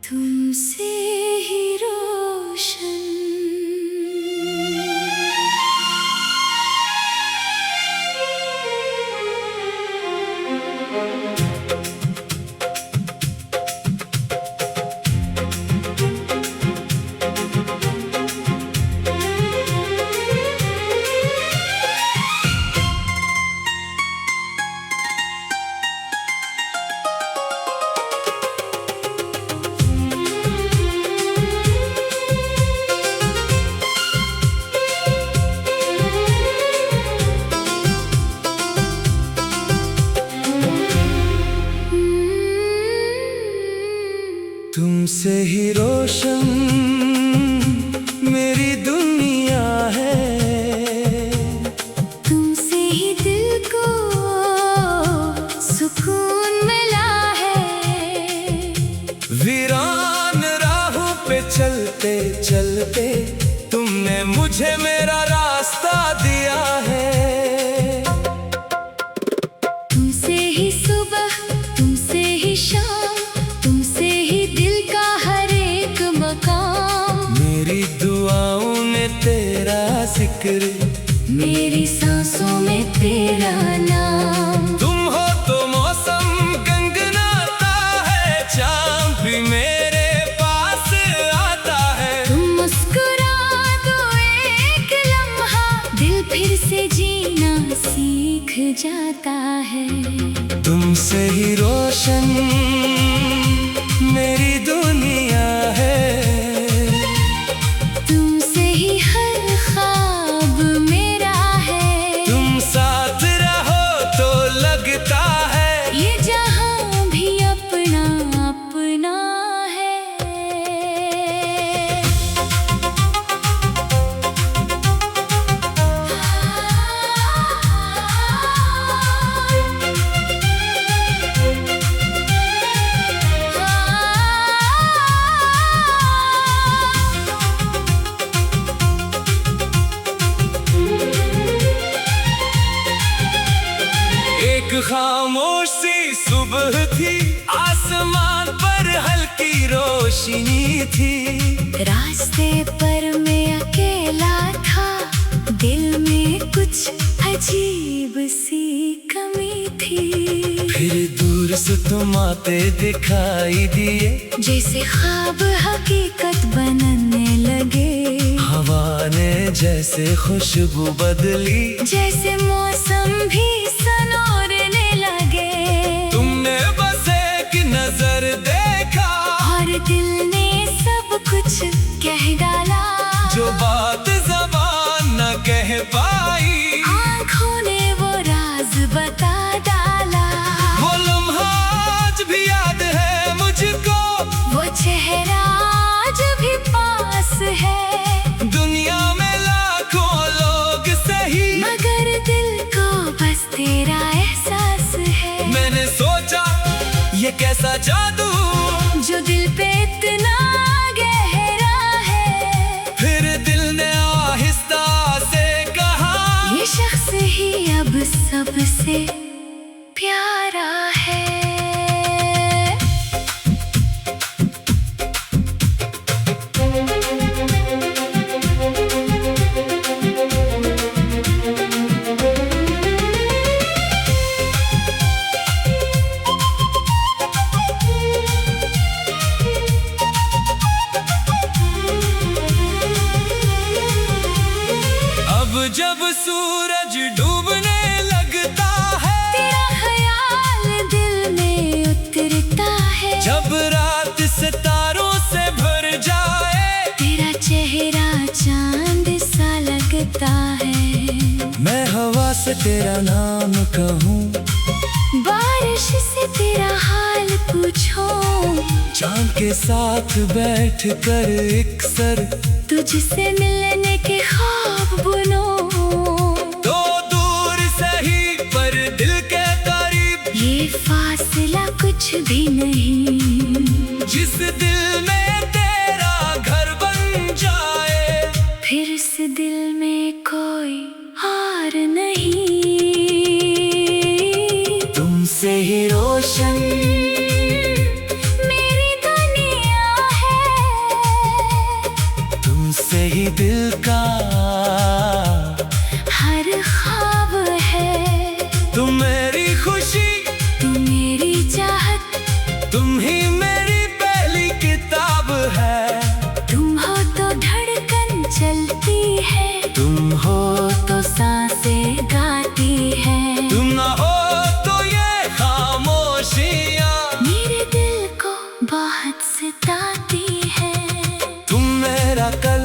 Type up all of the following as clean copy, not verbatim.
तुमसे ही रोशन। तुमसे ही रोशन मेरी दुनिया है, तुमसे ही दिल को सुकून मिला है। वीरान राहों पे चलते चलते तुमने मुझे मेरा रास्ता दिया है। तुमसे ही सुबह, तुमसे ही शाम, तुमसे ही दिल का हर एक मकाम। मेरी दुआओं में तेरा जिक्र, मेरी सांसों में तेरा नाम। तुम हो तो मौसम गनगनाता है, चांद भी मेरे पास आता है। तुम मुस्कुरा दो एक लम्हा, दिल फिर से जीना सीख जाता है। तुमसे ही रोशन मेरी दुनिया है, तुमसे ही हर ख्वाब मेरा है। तुम साथ रहो तो लगता है ये जहां भी अपना अपना है। एक खामोश सी सुबह थी, आसमान पर हल्की रोशनी थी। रास्ते पर मैं अकेला था, दिल में कुछ अजीब सी कमी थी। फिर दूर से तुम आते दिखाई दिए, जैसे ख्वाब हकीकत बनने लगे। हवा ने जैसे खुशबू बदली, जैसे मौसम भी सनोरने लगे। तुमने बस एक नजर देखा और दिल ने सब कुछ कह डाला, जो बात ज़बान न कह पाई। आँखों ने वो राज बता डाला। वो लम्हा आज भी याद है मुझको, वो चेहरा आज भी पास है। दुनिया में लाखों लोग सही, मगर दिल को बस तेरा एहसास है। मैंने सोचा ये कैसा जादू, जो दिल पे इतना गहरा है। फिर दिल ने आहिस्ता से कहा, ये शख्स ही अब सबसे प्यारा है। अब जब सूरज डूबने लगता है, तेरा ख्याल दिल में उतरता है। जब रात सितारों से भर जाए, तेरा चेहरा चांद सा लगता है। मैं हवा से तेरा नाम कहूँ, बारिश से तेरा हाल पूछो। चांद के साथ बैठ कर अक्सर तुझसे मिलने के ख्वाब बुनो। तो दूर सही पर दिल के करीब, ये फासला कुछ भी नहीं। जिस दिल में तेरा घर बन जाए, फिर इस दिल में कोई हार नहीं। तुमसे ही रोशन मेरी दुनिया तुम ही मेरी पहली किताब है। तुम हो तो धड़कन चलती है, तुम हो तो सांसें गाती है। तुम ना हो तो ये खामोशियाँ मेरे दिल को बहुत सताती है। तुम मेरा कल,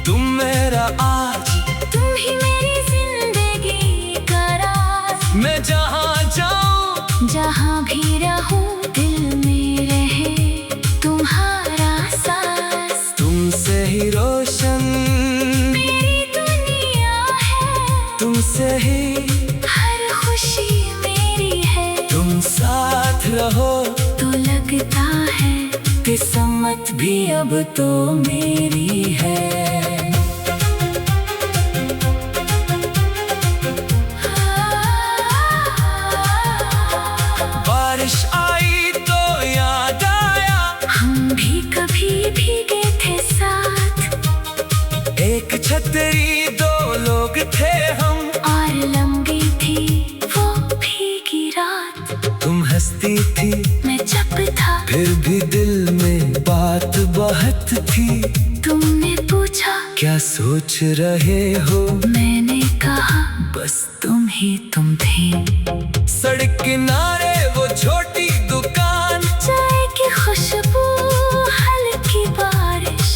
तुम मेरा आज, तुम ही मेरी जिंदगी का राज। मैं जहाँ जाऊँ जहाँ भी रहूं दिल में रहे तुम्हारा सांस। तुमसे ही रोशन मेरी दुनिया है, तुमसे ही हर खुशी मेरी है। तुम साथ रहो तो लगता है किस्मत भी अब तो मेरी है। बारिश आई तो याद आया, हम भी कभी भीगे थे साथ। एक छतरी दो लोग थे हम, और लंबी थी वो भीगी रात। तुम हंसती थी मैं चुप था, फिर भी दिल में बात बहुत थी। तुमने पूछा क्या सोच रहे हो, मैंने कहा बस तुम थी। सड़क किनारे वो छोटी दुकान, चाय की खुशबू, हल्की बारिश,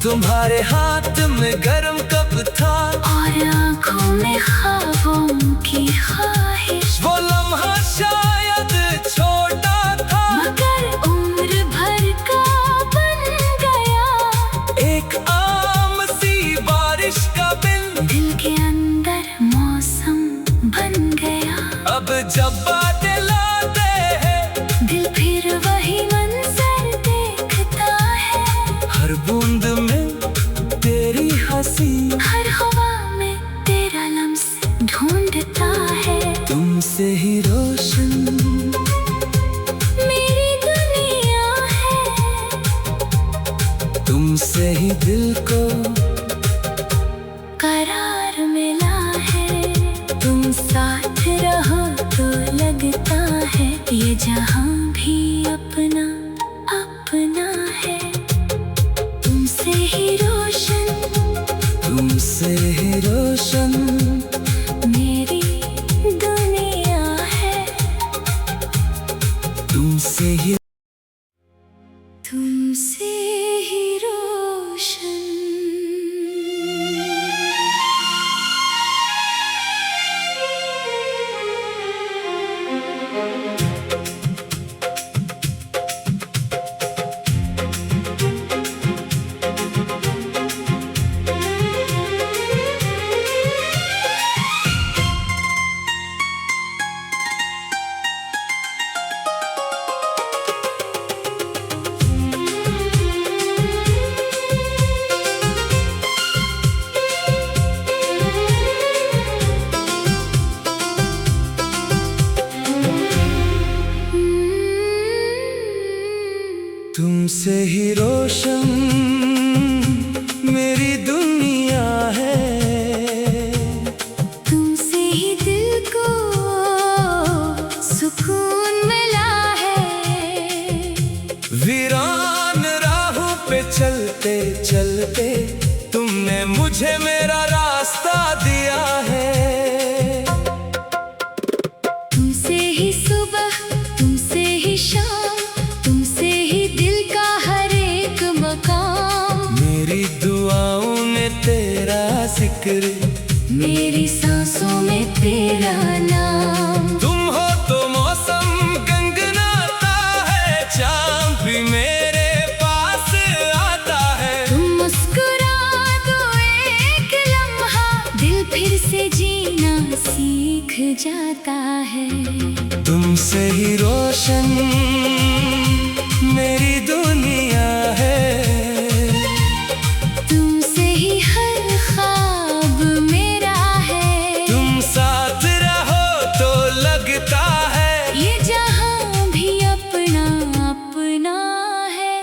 तुम्हारे हाथ में गरम कप था, और आंखों में ख्वाबों की ख्वाहिश। वो लम्हा शायद छोटा था, मगर उम्र भर का बन गया। एक आम सी बारिश का बिन, दिल के अंदर मौसम बन गया। अब जब बादल आते हैं दिल फिर वही मंजर देखता है। हर बूंद में तेरी हंसी, हर हवा में तेरा लम्स ढूंढता है। तुमसे ही रोशन मेरी दुनिया है, तुमसे ही दिल को करार मिला है। तुम साथ रहो तो लगता है ये जहां भी अपना अपना है। तुमसे ही रोशन, तुमसे ही रोशन मेरी दुनिया है। तुमसे ही तुमसे ही रोशन। तुमसे ही रोशन मेरी दुनिया है। तुमसे ही दिल को सुकून मिला है। वीरान राहों पे चलते चलते तुमने मुझे मेरा रास्ता दिया है। तुमसे ही सुबह, तुमसे ही शाम, तुमसे ही दिल का हर एक मकाम। मेरी दुआओं में तेरा जिक्र, मेरी सांसों में तेरा नाम। तुम हो तो मौसम गंगनाता है, चांद भी मेरे पास आता है। तुम मुस्कुरा दो एक लम्हा, दिल फिर से जीना सीख जाता है। तुमसे ही रोशन मेरी दुनिया है। तुमसे ही हर ख्वाब मेरा है। तुम साथ रहो तो लगता है ये जहां भी अपना अपना है।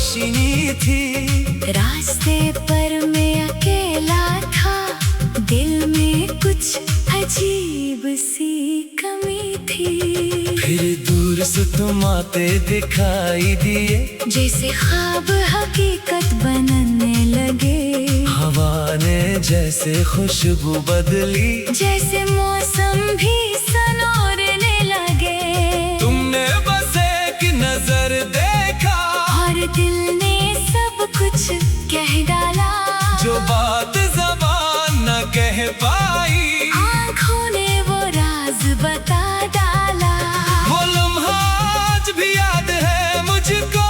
रोशनी थी। रास्ते पर मैं अकेला था, दिल में कुछ अजीब सी कमी थी। फिर दूर से तुम आते दिखाई दिए, जैसे ख्वाब हकीकत बनने लगे। हवा ने जैसे खुशबू बदली, जैसे मौसम भी सनोरने लगे। तुमने बस एक नजर देखा और दिल ने सब कुछ कह डाला, जो बात ज़बान न कह पाई। आँखों ने वो राज बता डाला। वो लम्हा आज भी याद है मुझको,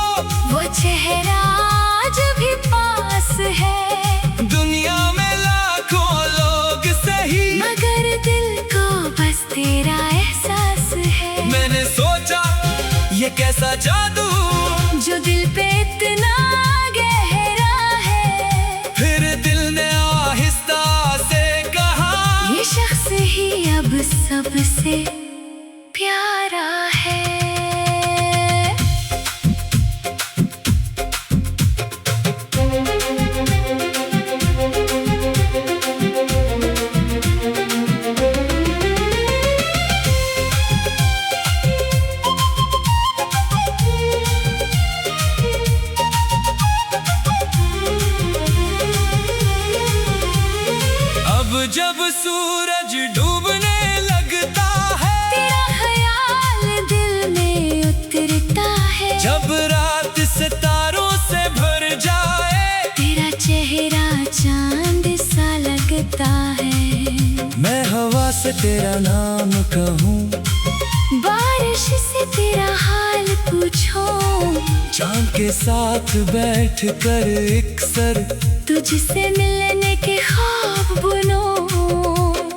वो चेहरा आज भी पास है। दुनिया में लाखों लोग सही, मगर दिल को बस तेरा एहसास है। मैंने सोचा ये कैसा जादू, जो दिल पे इतना गहरा है। फिर दिल ने आहिस्ता से कहा, ये शख्स ही अब सबसे प्यारा है। जब सूरज डूबने लगता है, तेरा ख्याल दिल में उतरता है। जब रात सितारों से भर जाए, तेरा चेहरा चांद सा लगता है। मैं हवा से तेरा नाम कहूँ, बारिश से तेरा हाल पूछो। चांद के साथ बैठ कर अक्सर तुझसे मिलने के ख्वाब बुनो।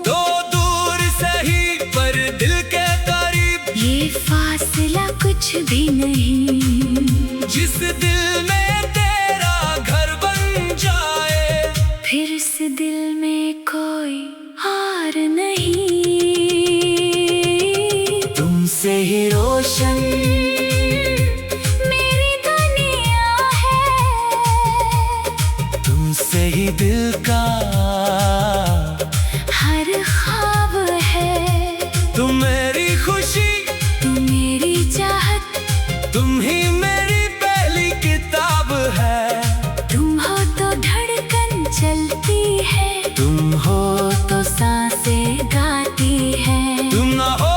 तो दूर सही पर दिल के करीब, ये फासला कुछ भी नहीं। जिस दिल में तेरा घर बन जाए, फिर इस दिल में कोई हार नहीं। तुमसे ही रोशन मेरी दुनिया है। तुमसे ही दिल का हर ख्वाब है। तुम मेरी खुशी, तू मेरी चाहत, तुम ही मेरी पहली किताब है। तुम हो तो धड़कन चलती है। तुम हो तो सांसें गाती है। तुम ना हो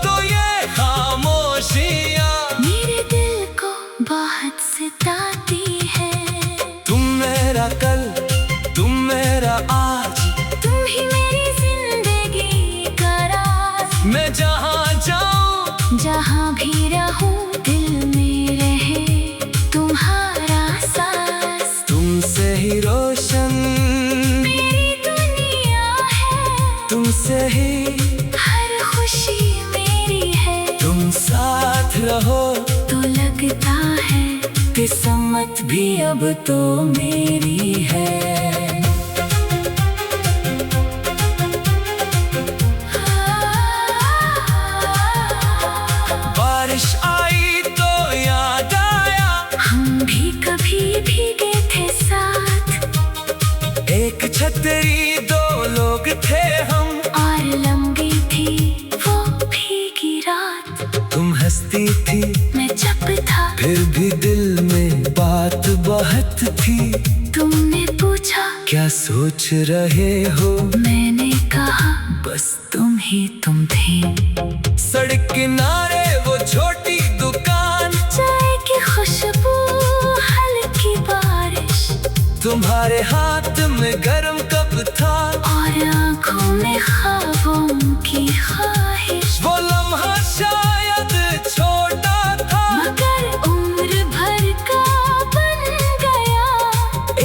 तो ये खामोशियाँ मेरे दिल को बहुत सताती है। तुम मेरा कल, तुम मेरा आज, तुम ही मेरी जिंदगी का राज। मैं जहाँ जाऊँ, जहाँ भी रहूं, दिल में रहे तुम्हारा सांस। तुमसे ही रोशन मेरी दुनिया है। तुमसे ही हर खुशी मेरी है। तुम साथ रहो तो लगता है किस्मत भी अब तो मेरी है। बारिश आई तो याद आया, हम भी कभी भीगे थे साथ। एक छतरी दो लोग थे हम, और लंबी थी वो भीगी रात। तुम हंसती थी मैं चुप था, फिर भी दिल में बात बहुत थी। तुमने पूछा क्या सोच रहे हो, मैंने कहा बस तुम ही तुम थे। सड़क किनारे वो छोटी दुकान, चाय की खुशबू, हल्की बारिश, तुम्हारे हाथ में गरम कप था, और आंखों में ख्वाबों की ख्वाहिश। वो लम्हा शायद छोटा था, मगर उम्र भर का बन गया।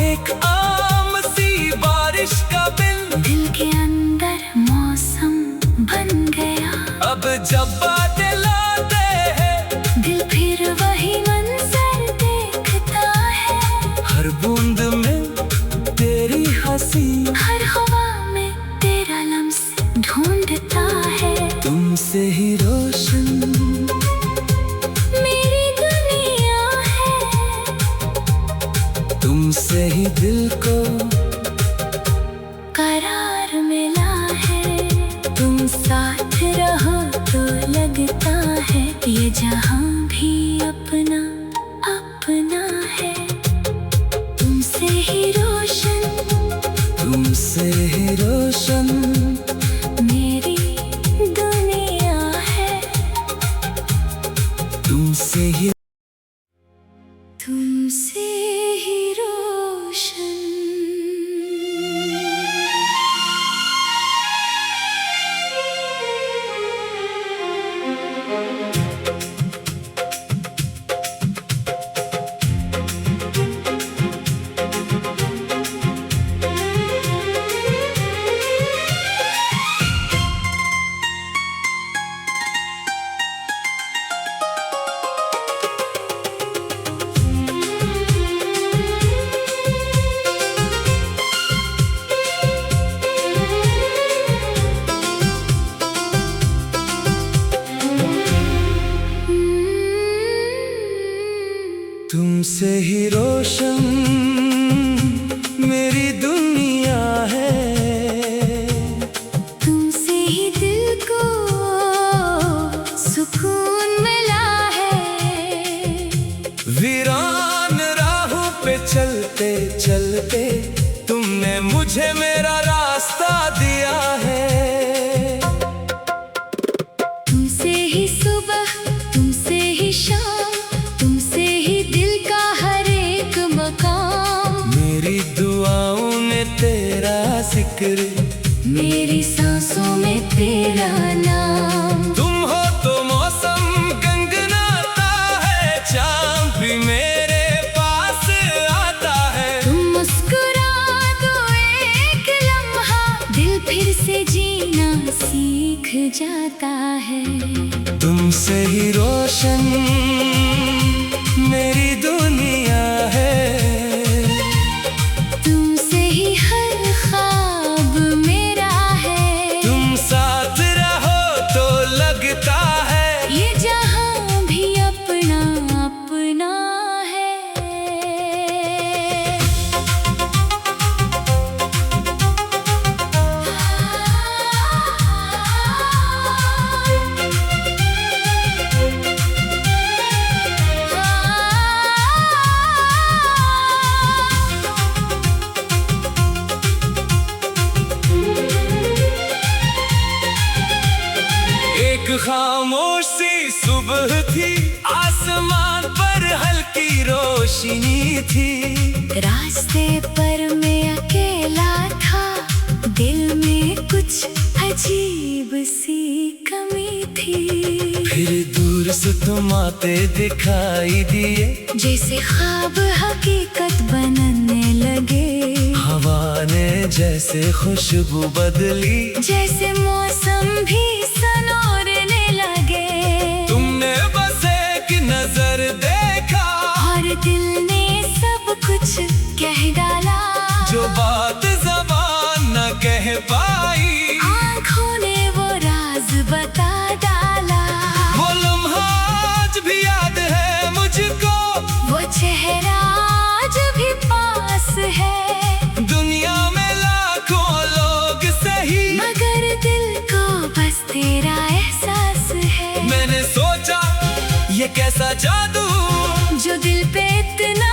एक आम सी बारिश का बिन, दिल के अंदर मौसम बन गया। अब जब बातें लाते हैं, दिल फिर वही मंजर देखता है। हर बूंद में तेरी हंसी, हर हवा में तेरा लम्स ढूंढता है। तुमसे ही रोशन मेरी दुनिया है। तुमसे ही दिल को करार मिला है। तुम साथ रहो तो लगता है ये जहां भी अपना अपना है। तुमसे ही रोशन, तुमसे ही रोशन मेरी दुनिया है। तुमसे ही तुमसे ही रोशन। तुमसे ही रोशन मेरी दुनिया है। तुमसे ही दिल को सुकून मिला है। वीरान राहों पे चलते चलते तुमने मुझे मेरा रास्ता दिया है। तुमसे ही सुबह, तुमसे ही शाम, तुमसे ही दिल का हर एक मकाम। मेरी दुआओं में तेरा जिक्र, मेरी सांसों में तेरा नाम। तुम हो तो मौसम गंगनाता है, चांद भी मेरे पास आता है। तुम मुस्कुरा दो एक लम्हा, दिल फिर से जीना सीख जाता है। तुमसे ही रोशन मेरी दुनिया है। तुमसे ही हर ख्वाब मेरा है। तुम साथ रहो तो लगता है ये जहां भी अपना अपना है। एक खामोश सी सुबह थी, आसमान पर हल्की रोशनी थी। रास्ते पर मैं अकेला था, दिल में कुछ अजीब सी कमी थी। फिर दूर से तुम आते दिखाई दिए, जैसे ख्वाब हकीकत बनने लगे। हवा ने जैसे खुशबू बदली, जैसे मौसम भी सनोरने लगे। तुमने बस एक नजर देखा और दिल ने सब कुछ कह डाला, जो बात ज़बान न कह पाई। आँखों ने वो राज बता डाला। वो लम्हा आज भी याद है मुझको, वो चेहरा आज भी पास है। दुनिया में लाखों लोग सही, मगर दिल को बस तेरा एहसास है। मैंने सोचा ये कैसा जादू, जो दिल पे इतना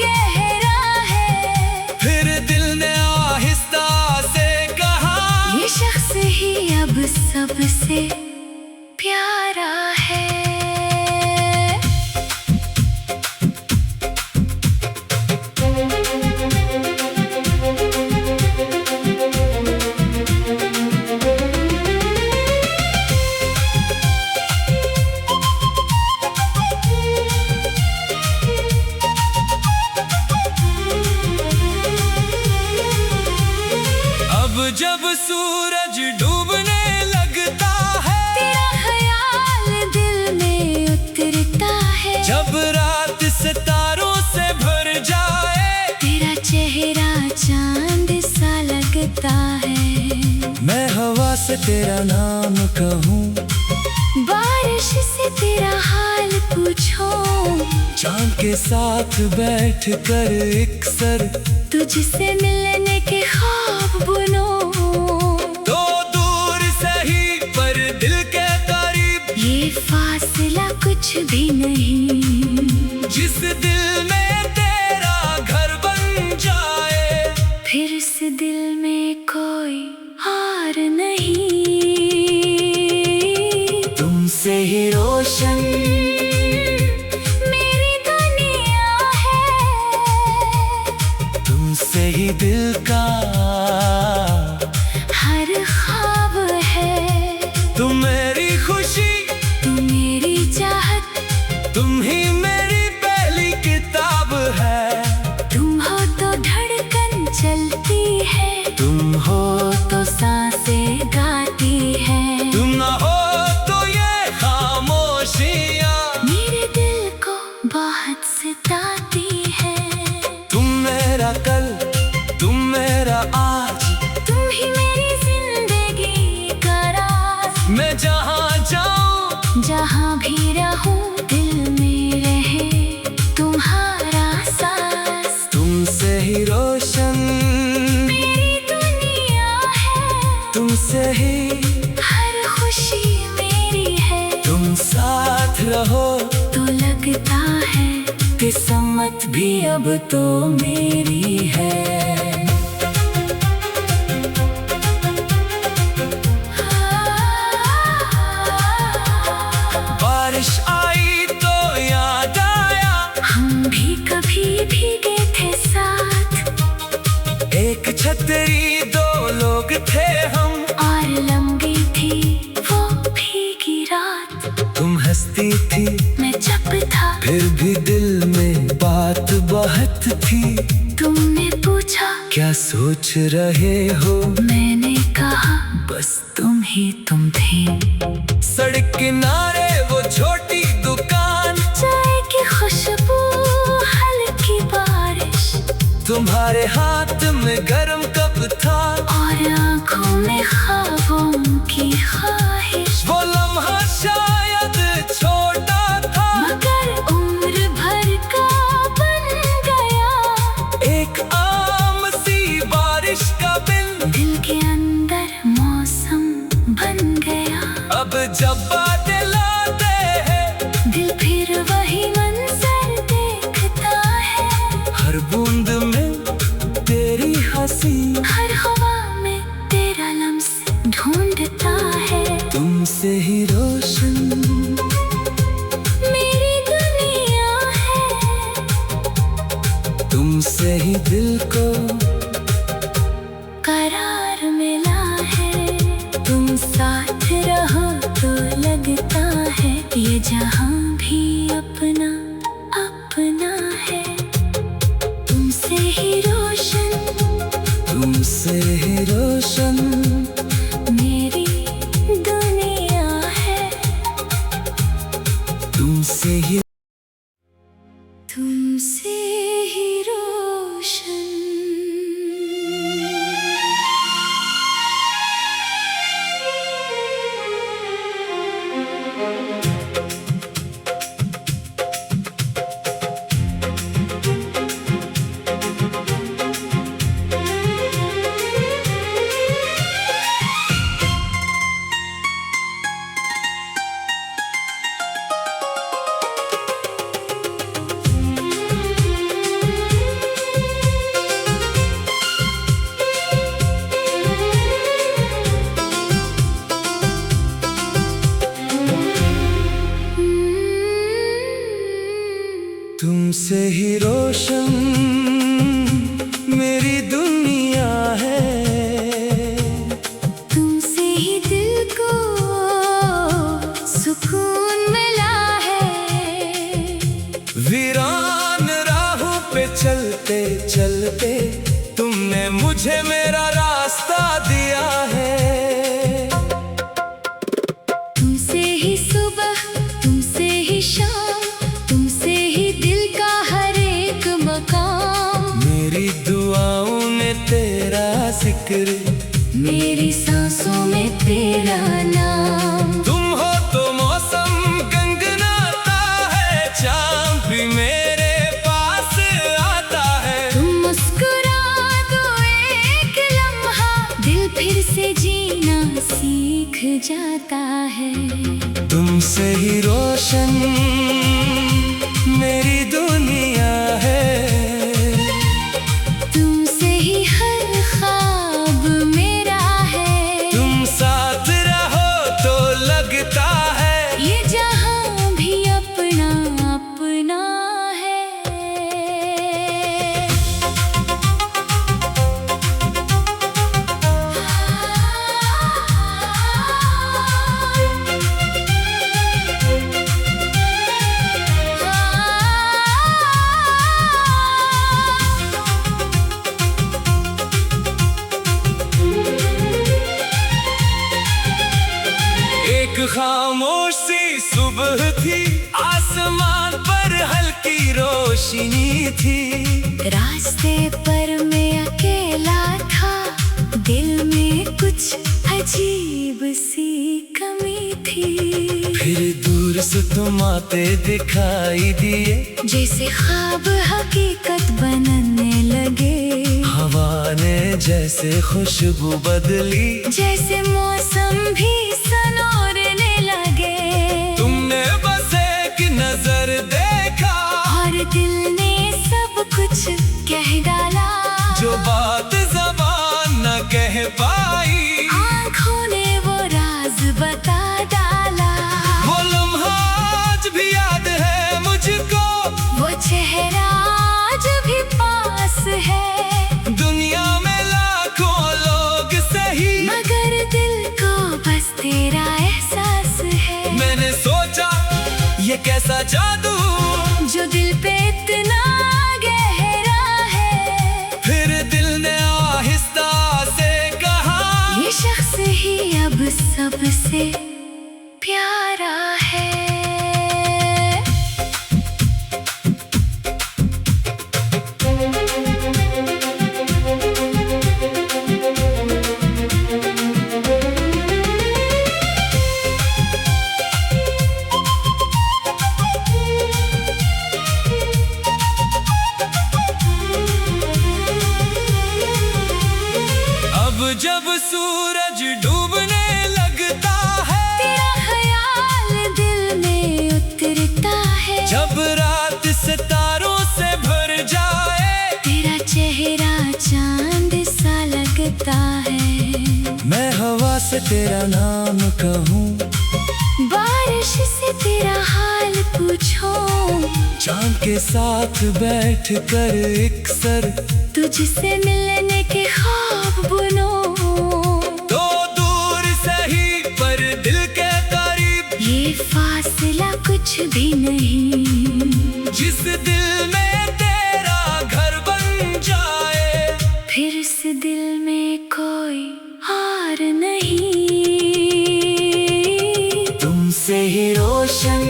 गहरा है। फिर दिल ने आहिस्ता से कहा, ये शख्स ही अब सबसे प्यारा है। अब जब सूरज डूबने लगता है, तेरा ख्याल दिल में उतरता है। जब रात सितारों से भर जाए, तेरा चेहरा चांद सा लगता है। मैं हवा से तेरा नाम कहूँ, बारिश से तेरा हाल पूछो। शाम के साथ बैठ कर एक सर तुझसे मिलने के ख्वाब बुनो। तो दूर से ही पर दिल के करीब, ये फासला कुछ भी नहीं। जिस दिल में तेरा घर बन जाए, फिर इस दिल में कोई हार नहीं। तुमसे ही रोशन मेरी दुनिया है, तुमसे ही दिल का हर ख्वाब है। तुम मेरी खुशी, तू मेरी चाहत, तुम ही मेरी पहली किताब है। तुम हो तो धड़कन चलती है, तुम हो तो सांसें गाती है। तुम ना हो तो ये खामोशियाँ मेरे दिल को बहुत सताती है। तुम मेरा कल, तुम मेरा आज, तुम ही मेरी जिंदगी का राज। मैं जहाँ जाऊँ जहाँ भी रहूं, दिल में रहे तुम्हारा सांस। तुमसे ही रोशन मेरी दुनिया है, तुमसे ही हर खुशी मेरी है। तुम साथ रहो तो लगता है किस्मत भी अब तो मेरी है। बारिश आई तो याद आया, हम भी कभी भीगे थे साथ। एक छतरी दो लोग थे हम, और लंबी थी वो भीगी रात। तुम हंसती थी मैं चुप था, फिर भी दिल में बात बहुत थी। तुमने पूछा क्या सोच रहे हो, मैंने कहा बस तुम ही तुम थे। सड़क किनारे वो छोटी दुकान, चाय की खुशबू, हल्की बारिश, तुम्हारे हाथ में गरम कप था, और आंखों में ख्वाबों की ख्वाहिश। वो लम्हा शायद छोटा था, मगर उम्र भर का बन गया। एक आम सी बारिश का बिन, दिल के अंदर मौसम बन गया। अब जब बादल आते हैं, दिल फिर वही मंजर देखता है। हर बूंद में तेरी हंसी, हर हवा में तेरा लम्स ढूंढता है। तुमसे ही रोशन मेरी दुनिया है, तुमसे ही दिल को करार मिला है। तुम साथ रहो तो लगता है ये जहां भी अपना अपना है। तुमसे ही रोशन, तुमसे ही रोशन मेरी दुनिया है। तुमसे ही तुमसे ही रोशन। तुमसे ही रोशन मेरी दुनिया है। तुमसे ही दिल को सुकून मिला है। वीरान राहों पे चलते चलते तुमने मुझे मेरा रास्ता दिया है। तुमसे ही सुबह, तुमसे ही शाम, तुमसे ही दिल का हर एक मकाम। मेरी दुआओं में तेरा जिक्र, मेरी सांसों में तेरा नाम। तुम हो तो मौसम गंगनाता है, चांद भी मेरा जाता है। तुमसे ही रोशन मेरी दुनिया है, तुमसे ही हर ख्वाब मेरा है। तुम साथ रहो तो लगता है ये जहां भी अपना अपना है। एक खामोश सी सुबह थी, आसमान पर हल्की रोशनी थी। रास्ते पर मैं अकेला था, दिल में कुछ अजीब सी कमी थी। फिर दूर से तुम आते दिखाई दिए, जैसे ख्वाब हकीकत बनने लगे। हवा ने जैसे खुशबू बदली, जैसे मौसम भी सनोरने लगे। तुमने बस एक नजर देखा और दिल ने सब कुछ कह डाला, जो बात ज़बान न कह पाई। आँखों ने वो राज बता डाला। वो लम्हा आज भी याद है मुझको, वो चेहरा आज भी पास है। दुनिया में लाखों लोग सही, मगर दिल को बस तेरा एहसास है। मैंने सोचा ये कैसा जादू, जो दिल पे इतना गहरा है। फिर दिल ने आहिस्ता से कहा, ये शख्स ही अब सबसे प्यारा है। अब जब सूरज डूबने लगता है, तेरा ख्याल दिल में उतरता है। जब रात सितारों से भर जाए, तेरा चेहरा चांद सा लगता है। मैं हवा से तेरा नाम कहूँ, बारिश से तेरा हाल पूछो। चांद के साथ बैठ कर अक्सर तुझसे मिलने के ख्वाब बुनो। तो दूर सही पर दिल के करीब, ये फासला कुछ भी नहीं। जिस दिल में तेरा घर बन जाए, फिर इस दिल में कोई हार नहीं। तुमसे ही रोशन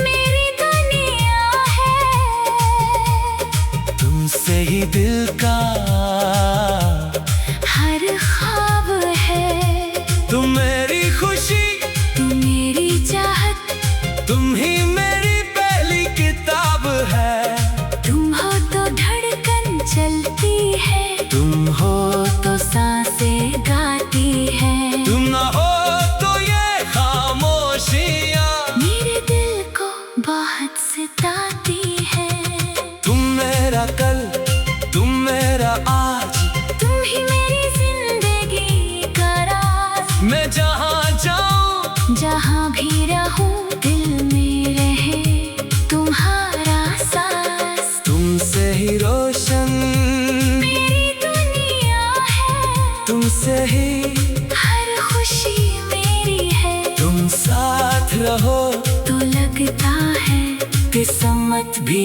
मेरी दुनिया है, तुमसे ही दिल का हर ख्वाब है। तुम मेरी खुशी, तू मेरी चाहत, तुम ही मेरी पहली किताब है। तुम हो तो धड़कन चलती है, तुम हो तो सांसें गाती है। तुम ना हो तो ये खामोशियाँ मेरे दिल को बहुत सताती है। तुम मेरा कल, तुम मेरा आज, तुम ही मेरी जिंदगी का राज। मैं जहाँ जाऊँ जहाँ भी रहूं, दिल में रहे तुम्हारा सांस। तुमसे ही रोशन मेरी दुनिया है, तुमसे ही हर खुशी मेरी है। तुम साथ रहो तो लगता है किस्मत भी